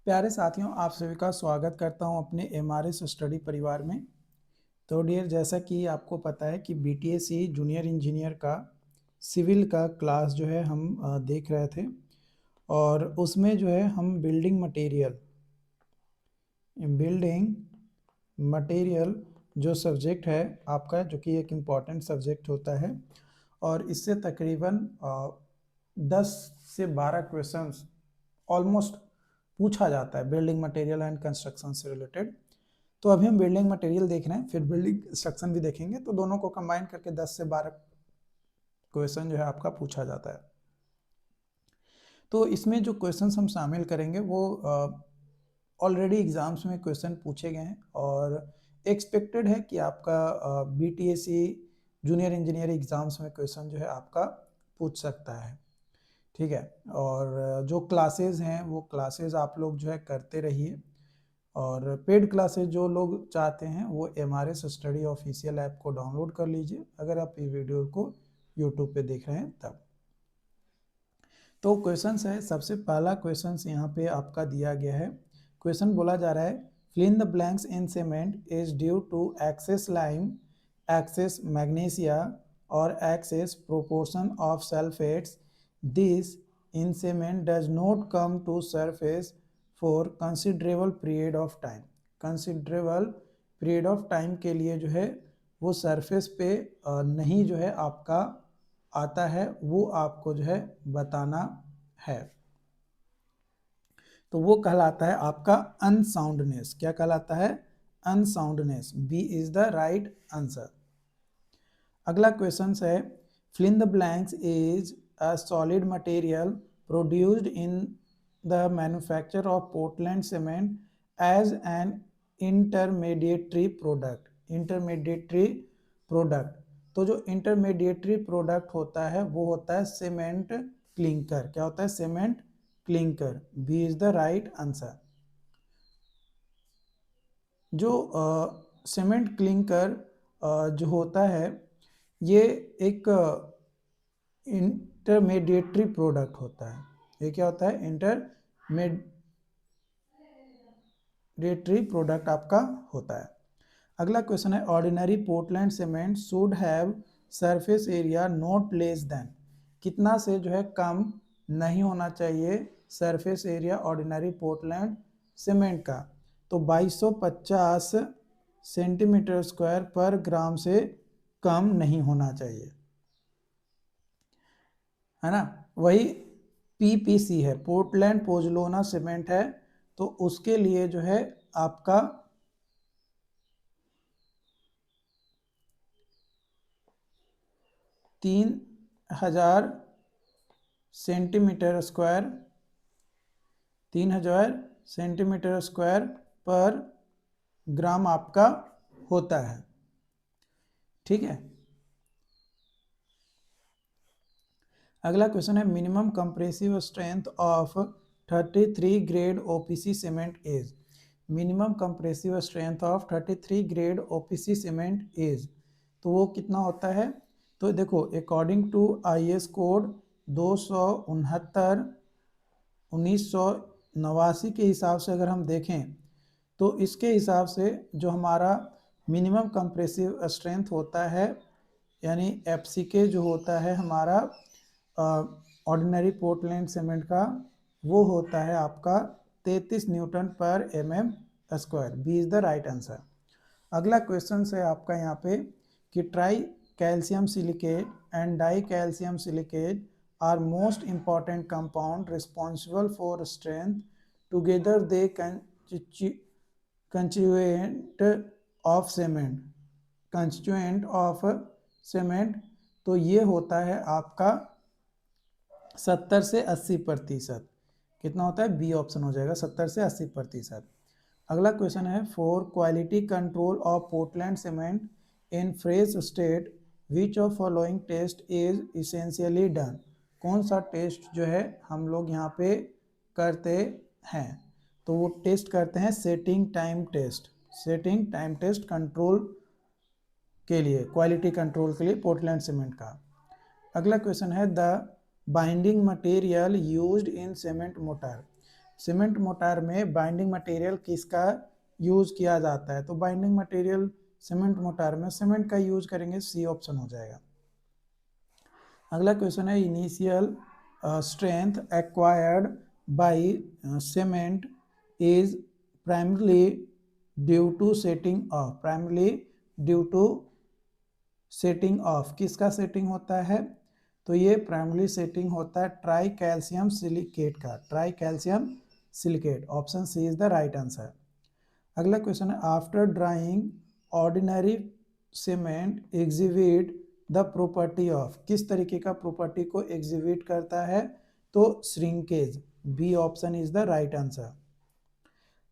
प्यारे साथियों, आप सभी का स्वागत करता हूं अपने एमआरएस स्टडी परिवार में। तो डियर, जैसा कि आपको पता है कि बीटीएससी जूनियर इंजीनियर का सिविल का क्लास जो है हम देख रहे थे। और उसमें जो है हम बिल्डिंग मटेरियल जो सब्जेक्ट है आपका, जो कि एक इम्पॉर्टेंट सब्जेक्ट होता है, और इससे तकरीबन 10 से 12 क्वेश्चंस ऑलमोस्ट पूछा जाता है बिल्डिंग मटेरियल एंड कंस्ट्रक्शन से रिलेटेड। तो अभी हम बिल्डिंग मटेरियल देख रहे हैं, फिर बिल्डिंग कंस्ट्रक्शन भी देखेंगे, तो दोनों को कंबाइन करके 10 से 12 क्वेश्चन जो है आपका पूछा जाता है। तो इसमें जो क्वेश्चंस हम शामिल करेंगे वो ऑलरेडी एग्जाम्स में क्वेश्चन पूछे गए हैं, और एक्सपेक्टेड है कि आपका बीटीएससी जूनियर इंजीनियर एग्जाम्स में क्वेश्चन जो है आपका पूछ सकता है। ठीक है, और जो क्लासेस हैं वो क्लासेस आप लोग जो है करते रहिए, और पेड क्लासेस जो लोग चाहते हैं वो एमआरएस स्टडी ऑफिशियल ऐप को डाउनलोड कर लीजिए, अगर आप ये वीडियो को यूट्यूब पे देख रहे हैं तब। तो क्वेश्चंस है, सबसे पहला क्वेश्चंस यहाँ पे आपका दिया गया है। क्वेश्चन बोला जा रहा है, fill in the blanks in cement is due to excess lime, excess magnesia और excess proportion of sulphates. This in cement does not come to surface for considerable period of time. Considerable period of time के लिए जो है वो surface पे नहीं जो है आपका आता है, वो आपको जो है बताना है। तो वो कहलाता है आपका अनसाउंडनेस। क्या कहलाता है? Unsoundness. B is the right answer. अगला क्वेश्चन है, fill in the blanks is a solid material produced in the manufacture of Portland cement as an intermediatory product. Intermediatory product, तो जो इंटरमीडिएटरी प्रोडक्ट होता है वो होता है सीमेंट क्लिंकर। क्या होता है? Cement clinker. B is the right answer. जो सीमेंट क्लिंकर जो होता है ये एक इंटरमीडिएटरी प्रोडक्ट होता है। ये क्या होता है? इंटरमीडिएटरी प्रोडक्ट आपका होता है। अगला क्वेश्चन है, ordinary Portland cement should have surface area not less than. कितना से जो है कम नहीं होना चाहिए surface area ordinary Portland cement का? तो 2250 सेंटीमीटर स्क्वायर पर ग्राम से कम नहीं होना चाहिए, है ना। वही पीपीसी है, पोर्टलैंड पोजलोना सीमेंट है, तो उसके लिए जो है आपका 3000 सेंटीमीटर स्क्वायर 3000 सेंटीमीटर स्क्वायर पर ग्राम आपका होता है। ठीक है। अगला क्वेश्चन है, minimum compressive strength of 33 grade OPC cement is. Minimum compressive strength of 33 grade OPC cement is, तो वो कितना होता है? तो देखो, अकॉर्डिंग टू आईएस कोड 269 1989 के हिसाब से अगर हम देखें, तो इसके हिसाब से जो हमारा मिनिमम कंप्रेसिव स्ट्रेंथ होता है, यानी एफसीके जो होता है हमारा ऑर्डिनरी पोर्टलैंड सीमेंट का, वो होता है आपका 33 न्यूटन पर MM square. B is the right answer. अगला क्वेश्चन है आपका यहाँ पे कि tri calcium silicate and di calcium silicate are most important compound responsible for strength. Together they constituent of cement. Constituent of cement, तो ये होता है आपका 70 से 80%। कितना होता है? बी ऑप्शन हो जाएगा, 70 से 80%। अगला क्वेश्चन है, for quality control of Portland cement in fresh state which of following test is essentially done. कौन सा टेस्ट जो है हम लोग यहाँ पे करते हैं? तो वो टेस्ट करते हैं setting time test. Setting time test control के लिए, क्वालिटी कंट्रोल के लिए पोर्टलैंड सीमेंट का। अगला क्वेश्चन है, the binding material used in cement mortar. Cement mortar में बाइंडिंग मटेरियल किसका यूज किया जाता है? तो बाइंडिंग मटेरियल सीमेंट मोटार में सीमेंट का यूज करेंगे, सी ऑप्शन हो जाएगा। अगला क्वेश्चन है initial strength acquired by cement is primarily due to setting of, primarily due to setting of, किसका सेटिंग होता है? तो ये प्राइमरी सेटिंग होता है ट्राई कैल्शियम सिलिकेट का, tri calcium silicate, option C is the right answer. अगला question है after drying ordinary cement exhibit the property of, किस तरीके का प्रॉपर्टी को एग्जिबिट करता है? तो shrinkage, B option is the right answer.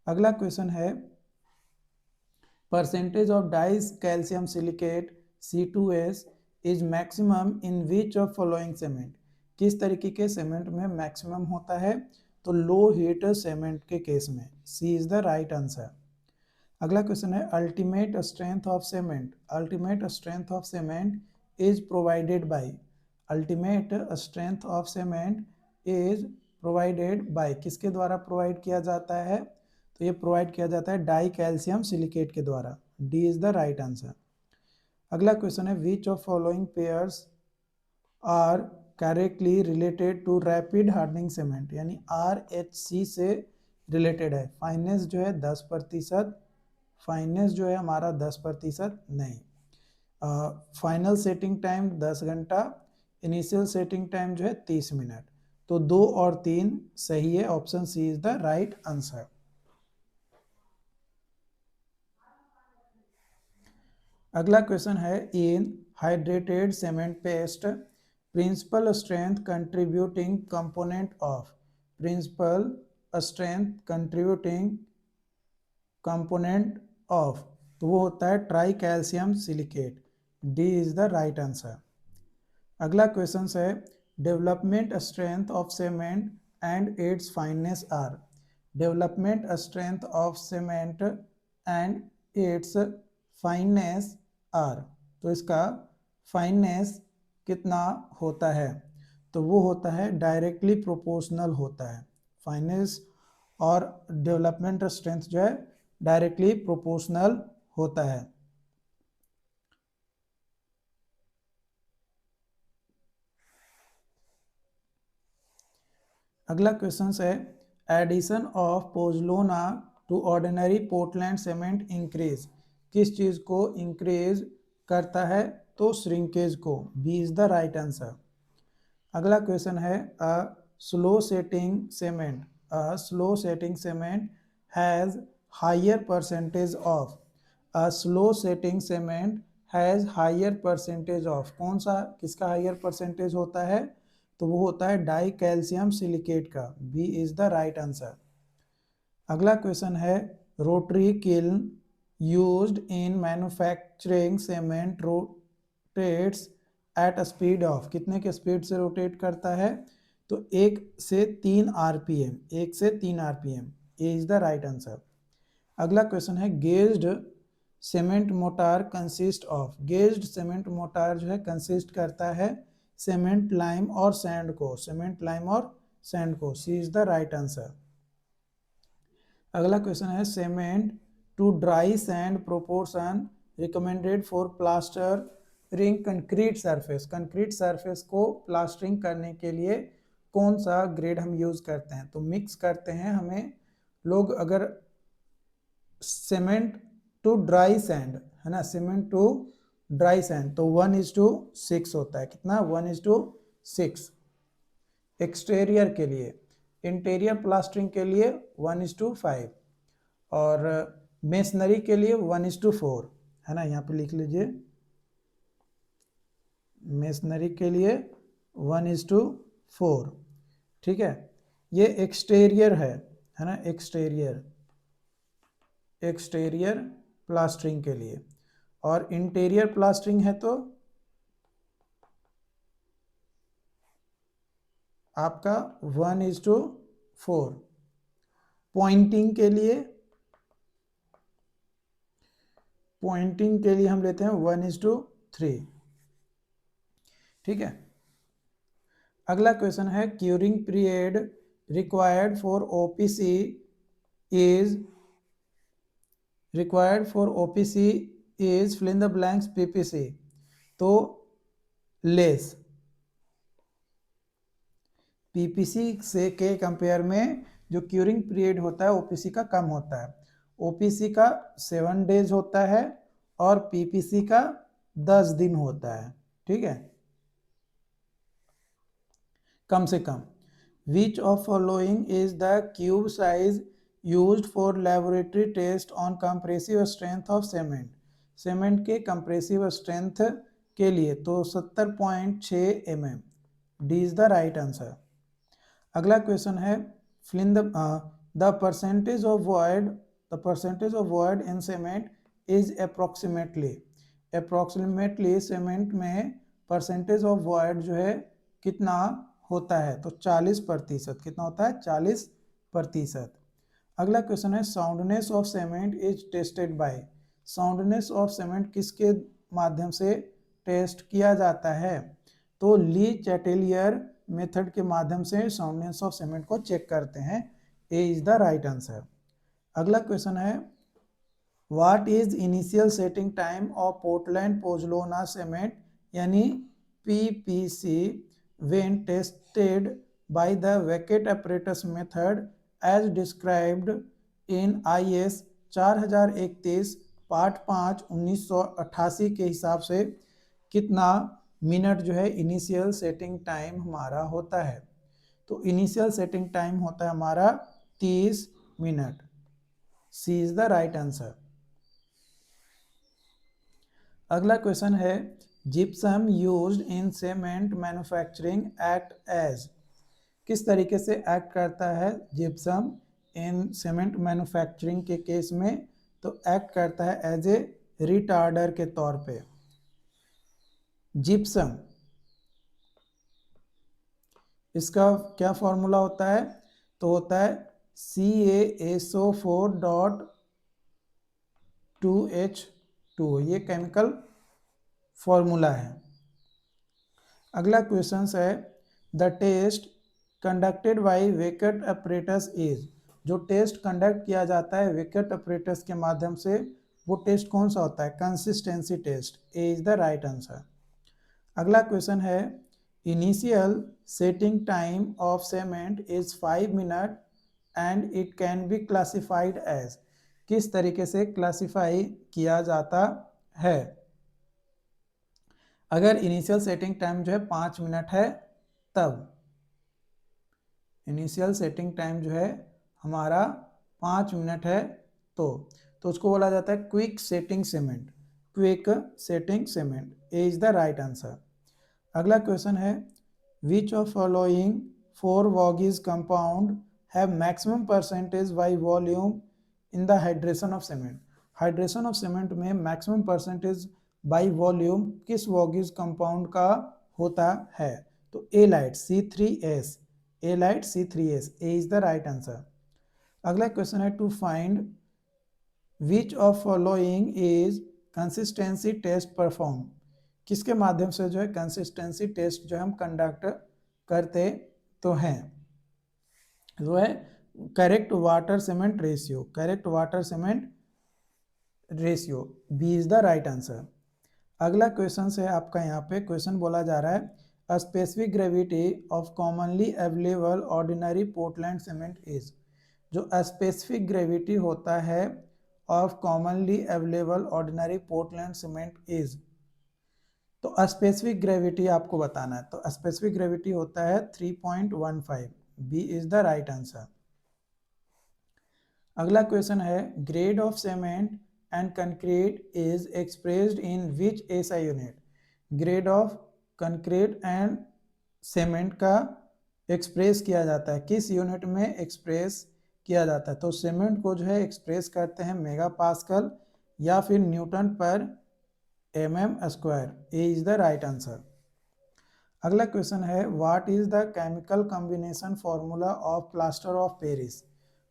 अगला क्वेश्चन है percentage of dyes calcium silicate C2S is maximum in which of following cement, किस तरीके के सीमेंट में मैक्सिमम होता है? तो लो हीट सीमेंट के केस में, सी इज द राइट आंसर। अगला क्वेश्चन है ultimate strength of cement, ultimate strength of cement is provided by, ultimate strength of cement is provided by, किसके द्वारा प्रोवाइड किया जाता है? तो ये प्रोवाइड किया जाता है डाई कैल्शियम सिलिकेट के द्वारा, D is the right answer. अगला क्वेश्चन है which of following pairs are correctly related to rapid hardening cement, यानी RHC से रिलेटेड है। फाइनेंस जो है 10%, फाइनेंस जो है हमारा 10% नहीं, फाइनल सेटिंग टाइम 10 घंटा, इनिशियल सेटिंग टाइम जो है 30 मिनट, तो 2 और 3 सही है, option C is the right answer. अगला क्वेश्चन है in hydrated cement paste principal strength contributing component of, principal strength contributing component of, तो वो होता है try calcium silicate, D is the right answer. अगला क्वेश्चन है development strength of cement and its fineness are, development strength of cement and its fineness are, तो इसका fineness कितना होता है? तो वो होता है डायरेक्टली प्रोपोर्शनल होता है, फाइननेस और डेवलपमेंट स्ट्रेंथ जो है डायरेक्टली प्रोपोर्शनल होता है। अगला क्वेश्चन है addition of pozzolana to ordinary Portland cement increase, किस चीज को इंक्रीज करता है? तो श्रिंकेज को, B is the right answer. अगला क्वेश्चन है a slow setting cement, a slow setting cement has higher percentage of, a slow setting cement has higher percentage of, कौन सा, किसका हायर परसेंटेज होता है? तो वो होता है डाई कैल्शियम सिलिकेट का, B is the right answer. अगला क्वेश्चन है rotary kiln used in manufacturing cement rotates at a speed of, कितने के स्पीड से रोटेट करता है? तो 1 से 3 RPM, 1 से 3 RPM, A is the right answer. अगला क्वेश्चन है gauged cement mortar consist of, gauged cement mortar जो है कंसिस्ट करता है सीमेंट लाइम और सैंड को, सीमेंट लाइम और सैंड को, C is the right answer. अगला क्वेश्चन है cement to dry sand proportion recommended for plastering concrete surface, concrete surface को प्लास्टरिंग करने के लिए कौन सा ग्रेड हम यूज करते हैं? तो मिक्स करते हैं हमें लोग, अगर सीमेंट टू ड्राई सैंड है ना, सीमेंट टू ड्राई सैंड तो 1:6 होता है, कितना? 1:6 एक्सटीरियर के लिए, इंटीरियर प्लास्टरिंग के लिए 1:5 और मेसनरी के लिए 1:4 है ना, यहाँ पे लिख लीजिए मेसनरी के लिए 1:4, ठीक है। ये एक्सटीरियर है ना, एक्सटीरियर, एक्सटीरियर प्लास्टरिंग के लिए, और इंटीरियर प्लास्टरिंग है तो आपका 1:4। पॉइंटिंग के लिए, पॉइंटिंग के लिए हम लेते हैं 1:3, ठीक है। अगला क्वेश्चन है curing period required for OPC is fill in the blanks PPC, तो लेस पीपीसी से के कंपेयर में जो क्यूरिंग पीरियड होता है ओपीसी का कम होता है। ओपीसी का 7 डेज होता है और पीपीसी का 10 दिन होता है। ठीक है, कम से कम। Which of following is the cube size used for laboratory test on compressive strength of cement. Cement के कंप्रेसिव स्ट्रेंथ के लिए तो 70.6 mm। D is the right answer. अगला क्वेश्चन है fill the percentage of void in cement is approximately cement में percentage of void जो है कितना होता है, तो 40%। कितना होता है? 40%। अगला क्वेश्चन है soundness of cement is tested by. Soundness of cement किसके माध्यम से टेस्ट किया जाता है, तो ली चैटेलियर मेथड के माध्यम से साउंडनेस ऑफ सीमेंट को चेक करते हैं। A is the right answer. अगला क्वेश्चन है what is initial setting time of Portland pozzolana cement यानी PPC when tested by the Vicat apparatus method as described in IS 4031 part 5 1988 के हिसाब से कितना मिनट जो है इनिशियल सेटिंग टाइम हमारा होता है, तो इनिशियल सेटिंग टाइम होता है हमारा 30 minute. C is the right answer. अगला क्वेश्चन है gypsum used in cement manufacturing act as. किस तरीके से एक्ट करता है जिप्सम इन सीमेंट मैन्युफैक्चरिंग के केस में, तो एक्ट करता है एज ए रिटार्डर के तौर पे। जिप्सम, इसका क्या फॉर्मूला होता है, तो होता है CaSO4.2H2। ये केमिकल फॉर्मूला है। अगला क्वेश्चन है the test conducted by Vicat apparatus is. जो टेस्ट कंडक्ट किया जाता है वैकेट apparatus के माध्यम से, वो टेस्ट कौन सा होता है? Consistency test. A is the right answer. अगला क्वेश्चन है initial setting time of cement is 5 minute and it can be classified as. किस तरीके से क्लासिफाई किया जाता है? अगर इनिशियल सेटिंग टाइम जो है 5 मिनट है, तब इनिशियल सेटिंग टाइम जो है हमारा 5 मिनट है, तो उसको बोला जाता है quick setting cement. Quick setting cement. A is the right answer. अगला क्वेश्चन है which of following 4 Bogue's compound have maximum percentage by volume in the hydration of cement. Hydration of cement में maximum percentage by volume किस Bogue's compound का होता है, तो alite C3S। Alite C3S। A is the right answer. अगला question है to find which of following is consistency test perform. किसके माध्यम से जो है कंसिस्टेंसी टेस्ट जो हम कंडक्ट करते तो हैं, जो है correct water cement ratio. Correct water cement ratio. B is the right answer. अगला क्वेश्चन है आपका, यहाँ पे क्वेश्चन बोला जा रहा है a specific gravity of commonly available ordinary Portland cement is. जो स्पेसिफिक ग्रेविटी होता है of commonly available ordinary Portland cement is, तो स्पेसिफिक ग्रेविटी आपको बताना है, तो स्पेसिफिक ग्रेविटी होता है 3.15। B is the right answer. अगला क्वेश्चन है grade of cement and concrete is expressed in which SI unit. Grade of concrete and cement का एक्सप्रेस किया जाता है, किस यूनिट में एक्सप्रेस किया जाता है, तो सीमेंट को जो है एक्सप्रेस करते हैं मेगा पास्कल या फिर न्यूटन पर mm²। A is the right answer. अगला क्वेश्चन है what is the chemical combination formula of plaster of Paris.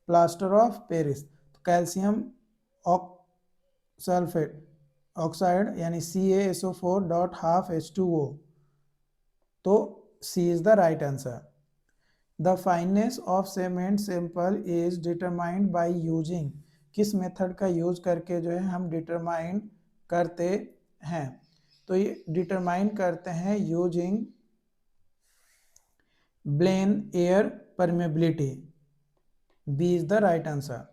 Plaster of Paris, तो कैल्शियम सल्फेट ऑक्साइड यानी CaSO4.12H2O, तो C is the right answer. The fineness of cement sample is determined by using, किस method का use करके जो है हम determine करते हैं, तो ये डिटरमाइन करते हैं using Blaine air permeability. B is the right answer.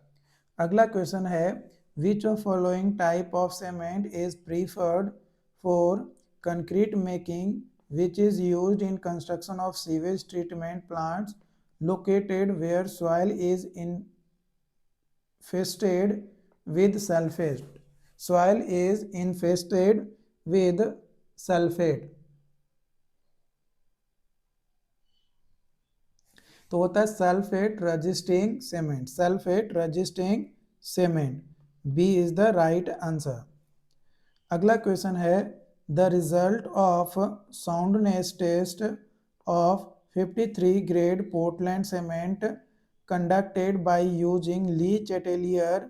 अगला क्वेश्चन है which of following type of cement is preferred for concrete making which is used in construction of sewage treatment plants located where soil is infested with sulfate, soil is infested with sulfate। तो होता है sulphate resisting cement, sulphate resisting cement. B is the right answer. अगला question है the result of soundness test of 53 grade Portland cement conducted by using Le Chatelier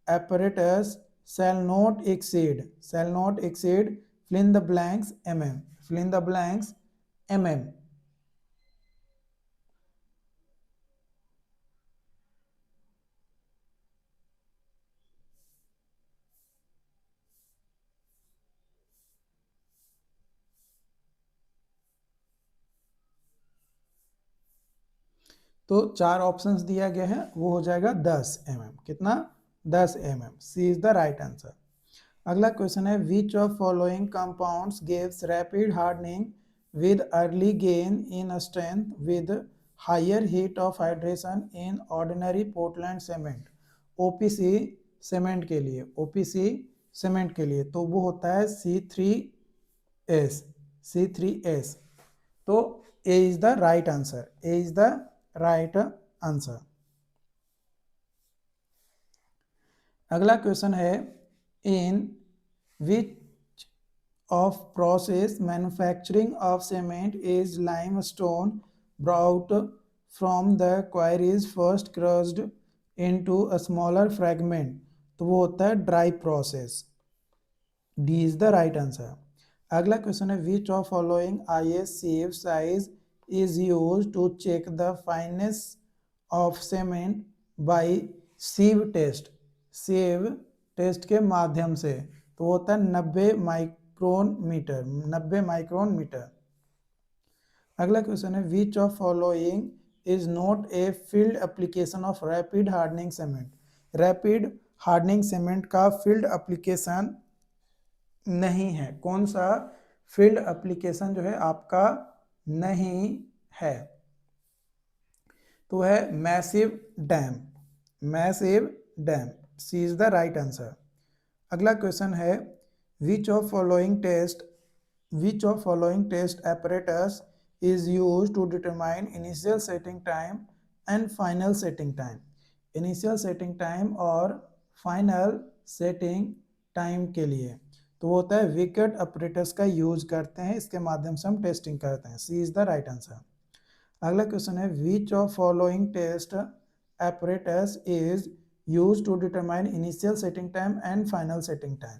apparatus shall not exceed fill in the blanks mm, fill in the blanks mm। तो 4 options दिया गया है, वो हो जाएगा 10 mm। कितना? 10 mm। C is the right answer. अगला question है which of following compounds gives rapid hardening with early gain in strength with higher heat of hydration in ordinary Portland cement. OPC cement के लिए, OPC cement के लिए तो वो होता है C3S, C3S। तो A is the right answer, A is the right answer. अगला क्वेश्चन है in which of process manufacturing of cement is limestone brought from the quarries first crushed into a smaller fragment. तो वो होता है dry process. D is the right answer. अगला question है which of following IS sieve size is used to check the fineness of cement by sieve test, sieve test के माध्यम से। तो होता है 90 माइक्रोन मीटर, 90 माइक्रोन मीटर। अगला question है which of following is not a field application of rapid hardening cement. Rapid hardening cement का field application नहीं है। कौन सा फील्ड एप्लीकेशन जो है आपका नहीं है? तो है massive dam, massive dam. C is the right answer. अगला क्वेश्चन है which of following test apparatus is used to determine initial setting time and final setting time। Initial setting time और फाइनल सेटिंग टाइम के लिए तो वो होता है Vicat operators का यूज करते हैं, इसके माध्यम से हम टेस्टिंग करते हैं। C is the right answer. अगला क्वेश्चन है which of following test apparatus is use to determine initial setting time and final setting time.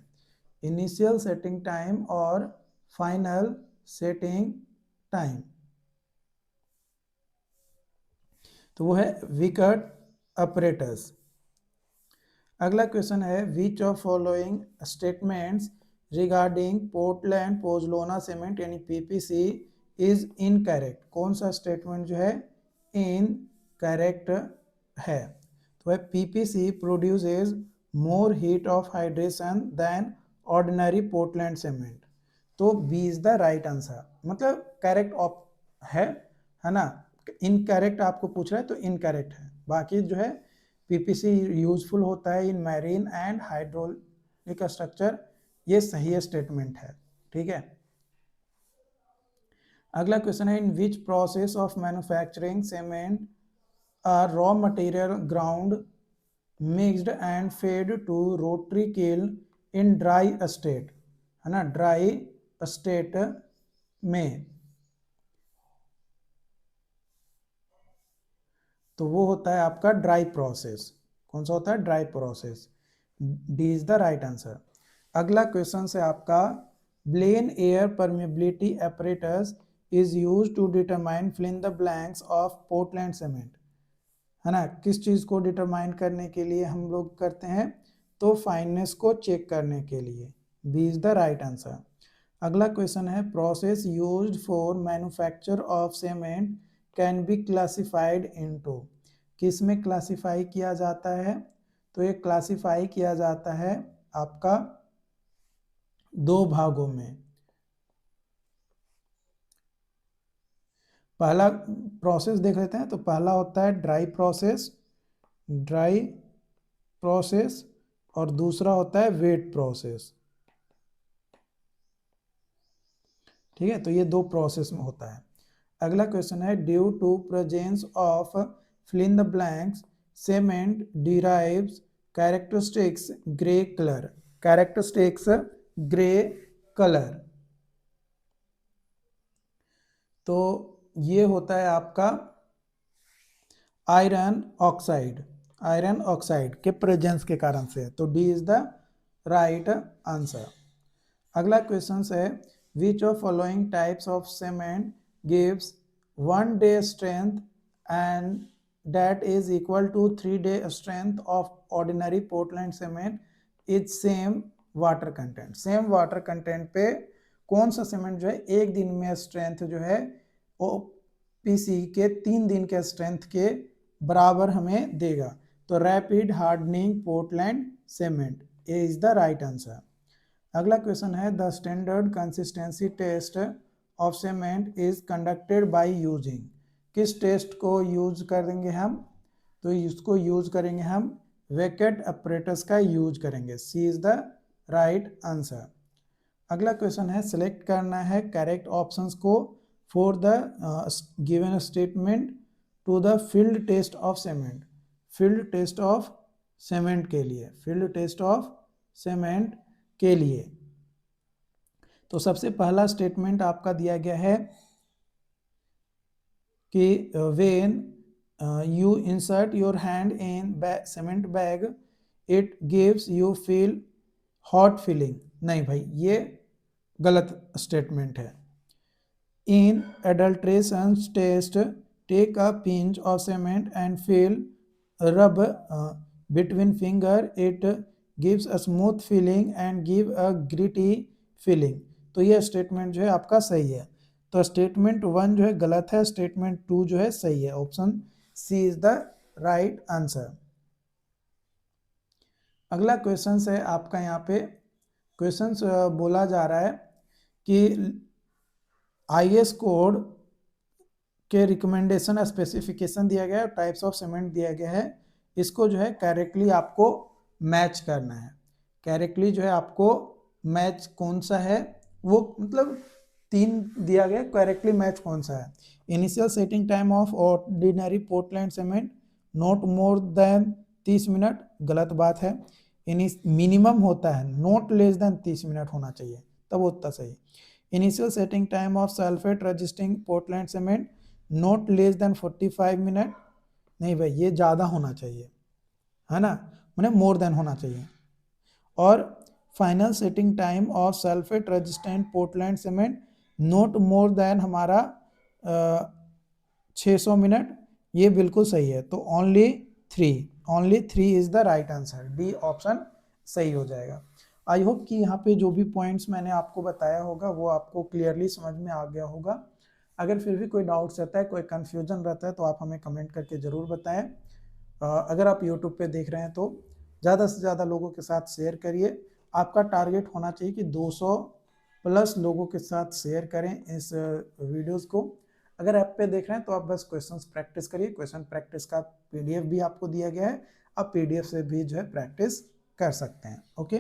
Initial setting time और फाइनल सेटिंग टाइम तो वो है विकेट ऑपरेटर्स। अगला question है which of following statements regarding Portland pozzolana cement यानी PPC is incorrect. कौन सा statement जो है इनकरेक्ट है? तो है PPC produces more heat of hydration than ordinary Portland cement. तो B is the right answer. मतलब करेक्ट है ना। इनकरेक्ट आपको पूछ रहा है तो इनकरेक्ट है। बाकी जो है PPC यूजफुल होता है in marine and hydraulic structure, ये सही स्टेटमेंट है। ठीक है। अगला क्वेश्चन है in which process of manufacturing cement are raw material ground mixed and fed to rotary kiln in dry state, है ना, ड्राई स्टेट में। तो वो होता है आपका ड्राई प्रोसेस। कौन सा होता है? Dry process. D is the right answer. अगला क्वेश्चन से आपका Blaine air permeability apparatus is use to determine fill in the blanks of Portland cement, है ना। किस चीज़ को डिटरमाइन करने के लिए हम लोग करते हैं, तो फाइननेस को चेक करने के लिए। B is the right answer. अगला क्वेश्चन है process used for manufacture of cement can be classified into, किस में क्लासिफाई किया जाता है, तो ये क्लासिफाई किया जाता है आपका दो भागों में। पहला प्रोसेस देख लेते हैं, तो पहला होता है ड्राई प्रोसेस और दूसरा होता है वेट प्रोसेस। ठीक है, तो ये दो प्रोसेस में होता है। अगला क्वेश्चन है due to presence of fill in the blanks cement derives characteristics grey colour, characteristics grey colour, तो ये होता है आपका आयरन ऑक्साइड के प्रेजेंस के कारण से, तो D is the right answer. अगला क्वेश्चन है which of following types of cement gives 1 day strength and that is equal to 3 day strength of ordinary Portland cement is same water content, same water content पे कौन सा cement जो है एक दिन में स्ट्रेंथ जो है वो पीसी के 3 दिन के स्ट्रेंथ के बराबर हमें देगा, तो rapid hardening Portland cement, A is the right answer. अगला क्वेश्चन है the standard consistency test of cement is conducted by using, किस टेस्ट को यूज करेंगे हम, तो इसको यूज करेंगे हम वेकेट अपरेटस का यूज करेंगे, C is the right answer. अगला क्वेश्चन है सिलेक्ट करना है करेक्ट ऑप्शंस को for the given statement to the field test of cement, field test of cement के लिए, फील्ड टेस्ट ऑफ सीमेंट के लिए। तो सबसे पहला स्टेटमेंट आपका दिया गया है कि when you insert your hand in cement bag it gives you feel hot feeling, नहीं भाई ये गलत स्टेटमेंट है। In adulteration test take a pinch of cement and feel rub between finger it gives a smooth feeling and give a gritty feeling, तो ये statement जो है आपका सही है। तो स्टेटमेंट 1 जो है गलत है, स्टेटमेंट 2 जो है सही है, option C is the right answer. अगला क्वेश्चन है आपका यहाँ पे क्वेश्चन बोला जा रहा है कि आईएस कोड के रिकमेंडेशन स्पेसिफिकेशन दिया गया है, टाइप्स ऑफ सीमेंट दिया गया है, इसको जो है करेक्टली आपको मैच करना है। करेक्टली जो है आपको मैच कौन सा है, वो मतलब 3 दिया गया, करेक्टली मैच कौन सा है। Initial setting time of ordinary Portland cement not more than 30 minute, गलत बात है। मिनिमम होता है नॉट लेस देन 30 मिनट होना चाहिए, तब उतना सही। Initial setting time of sulphate resisting Portland cement not less than 45 minute, नहीं भाई ये ज़्यादा होना चाहिए, है ना, मतलब मोर देन होना चाहिए। और final setting time of sulphate resistant Portland cement not more than हमारा 600 मिनट, ये बिल्कुल सही है। तो only 3 is the right answer, D option सही हो जाएगा। आई होप कि यहाँ पे जो भी पॉइंट्स मैंने आपको बताया होगा वो आपको क्लियरली समझ में आ गया होगा। अगर फिर भी कोई डाउट्स रहता है, कोई कन्फ्यूजन रहता है, तो आप हमें कमेंट करके ज़रूर बताएं। अगर आप यूट्यूब पे देख रहे हैं तो ज़्यादा से ज़्यादा लोगों के साथ शेयर करिए। आपका टारगेट होना चाहिए कि 200 प्लस लोगों के साथ शेयर करें इस वीडियोस को। अगर ऐप पे देख रहे हैं तो आप बस क्वेश्चंस प्रैक्टिस करिए, क्वेश्चन प्रैक्टिस का पीडीएफ भी आपको दिया गया है, आप पीडीएफ से भी जो है प्रैक्टिस कर सकते हैं। ओके।